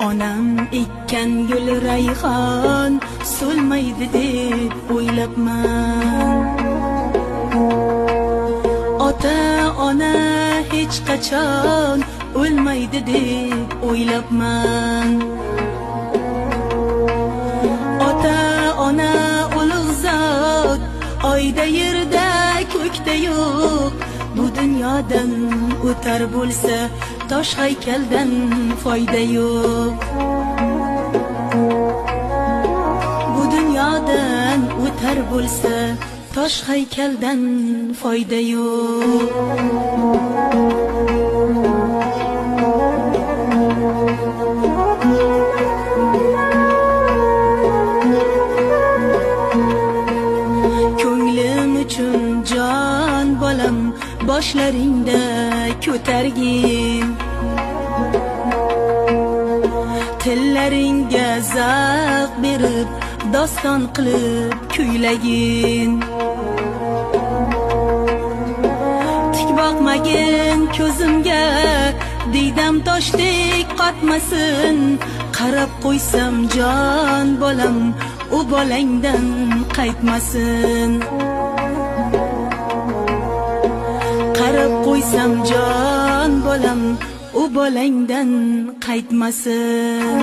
Onam ekkan gul rayhon so'lmaydi deb o'ylabman. Ota ona hech qachon o'lmaydi deb o'ylabman. Ota ona ulug' zot oyda yerda ko'kda yo'q. Bu dunyodan o'tar bo'lsa tosh haykaldan foyda yo'q. Bu dunyodan o'tar bo'lsa tosh haykaldan foyda yo'q. Ko'nglim uchun jon bolam boshlaringda ko'targin. Tillaringga zavq berib doston qilib kuylagin. Tik boqmagin ko'zimga, diydam toshdek qotmasin. Qarab qo'ysam jon bolam u bolangdan qaytmasin. Qarab qo'ysam jon bolam u bolangdan qaytmasin.